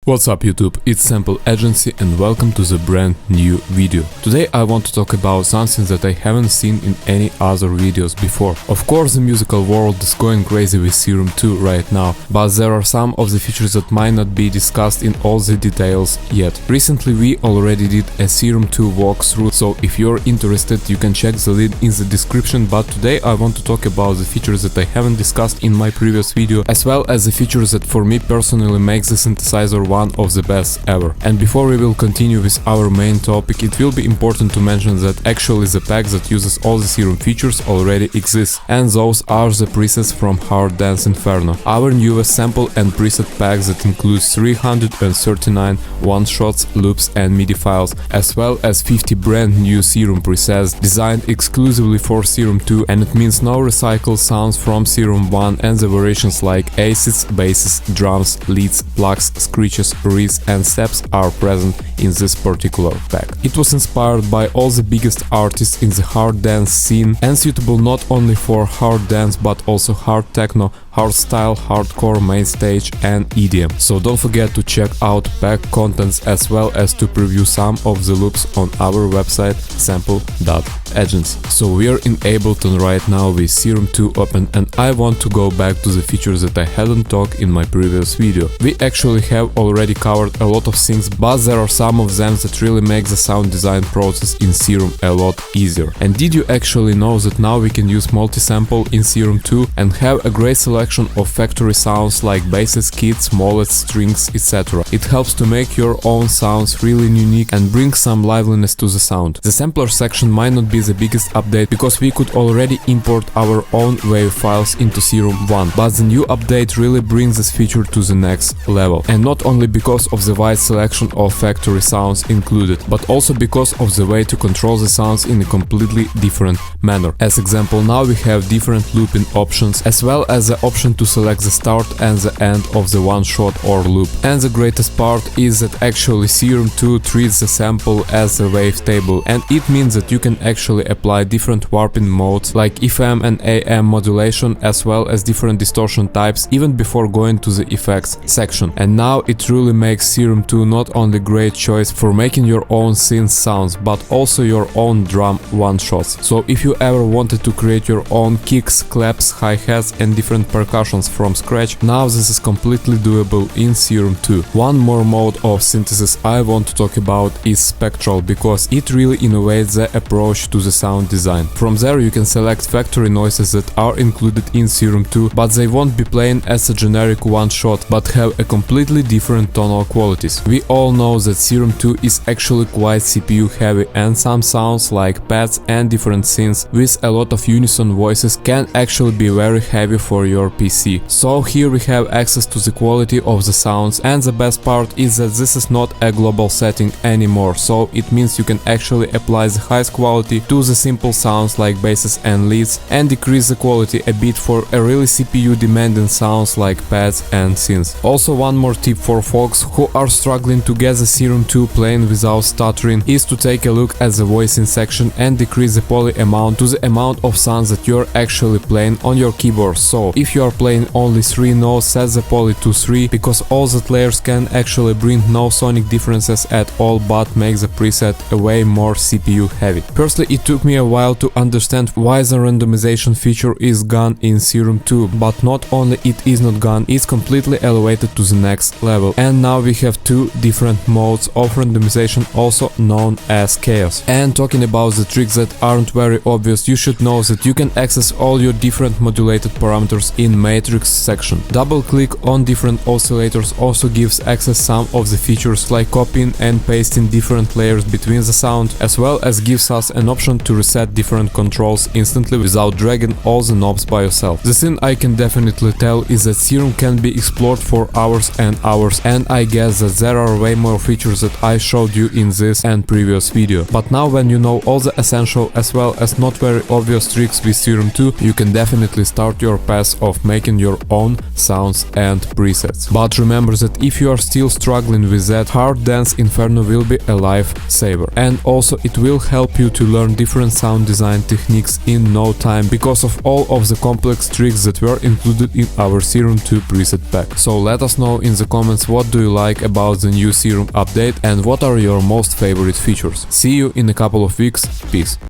What's up YouTube, it's Sample Agency and welcome to the brand new video. Today I want to talk about something that I haven't seen in any other videos before. Of course the musical world is going crazy with Serum 2 right now, but there are some of the features that might not be discussed in all the details yet. Recently we already did a Serum 2 walkthrough, so if you're interested you can check the link in the description, but today I want to talk about the features that I haven't discussed in my previous video, as well as the features that for me personally makes the synthesizer one of the best ever. And before we will continue with our main topic, it will be important to mention that actually the pack that uses all the Serum features already exists, and those are the presets from Hard Dance Inferno, our newest sample and preset pack that includes 339 one-shots, loops and MIDI files, as well as 50 brand new Serum presets designed exclusively for Serum 2, and it means no recycled sounds from Serum 1 and the variations like acids, basses, drums, leads, plugs, screeches, reeds and steps are present in this particular pack. It was inspired by all the biggest artists in the hard dance scene and suitable not only for hard dance but also hard techno, hardstyle, hardcore, mainstage and EDM. So don't forget to check out pack contents as well as to preview some of the loops on our website sample.agency. So we are in Ableton right now with Serum 2 open, and I want to go back to the features that I hadn't talked in my previous video. We actually have already covered a lot of things, but there are some of them that really make the sound design process in Serum a lot easier. And did you actually know that now we can use multi-sample in Serum 2 and have a great selection of factory sounds like basses, kits, mollets, strings, etc. It helps to make your own sounds really unique and bring some liveliness to the sound. The sampler section might not be the biggest update because we could already import our own wave files into Serum 1, but the new update really brings this feature to the next level. And not only because of the wide selection of factory sounds included, but also because of the way to control the sounds in a completely different manner. As example, now we have different looping options as well as the option to select the start and the end of the one shot or loop. And the greatest part is that actually Serum 2 treats the sample as a wavetable, and it means that you can actually apply different warping modes like FM and AM modulation as well as different distortion types even before going to the effects section. And now it really makes Serum 2 not only great choice for making your own synth sounds but also your own drum one-shots. So if you ever wanted to create your own kicks, claps, hi-hats and different percussions from scratch, now this is completely doable in Serum 2. One more mode of synthesis I want to talk about is Spectral, because it really innovates the approach to the sound design. From there you can select factory noises that are included in Serum 2, but they won't be playing as a generic one-shot but have a completely different tonal qualities. We all know that Serum 2 is actually quite CPU heavy, and some sounds like pads and different synths with a lot of unison voices can actually be very heavy for your PC. So here we have access to the quality of the sounds, and the best part is that this is not a global setting anymore, so it means you can actually apply the highest quality to the simple sounds like basses and leads and decrease the quality a bit for a really CPU demanding sounds like pads and synths. Also, one more tip for folks who are struggling to get the Serum 2 playing without stuttering is to take a look at the voicing section and decrease the poly amount to the amount of sounds that you're actually playing on your keyboard. So if you are playing only 3 notes, set the poly to 3, because all that layers can actually bring no sonic differences at all but make the preset way more CPU heavy. Personally, it took me a while to understand why the randomization feature is gone in Serum 2, but not only it is not gone, it's completely elevated to the next level, and now we have 2 different modes of randomization, also known as chaos. And talking about the tricks that aren't very obvious, you should know that you can access all your different modulated parameters in matrix section. Double click on different oscillators also gives access some of the features like copying and pasting different layers between the sound, as well as gives us an option to reset different controls instantly without dragging all the knobs by yourself. The thing I can definitely tell is that Serum can be explored for hours and hours, and I guess that there are way more features that I showed you in this and previous video. But now when you know all the essential as well as not very obvious tricks with Serum 2, you can definitely start your path of making your own sounds and presets. But remember that if you are still struggling with that, Hard Dance Inferno will be a lifesaver, and also it will help you to learn different sound design techniques in no time because of all of the complex tricks that were included in our Serum 2 preset pack. So let us know in the comments what what do you like about the new Serum update and what are your most favorite features. See you in a couple of weeks, peace.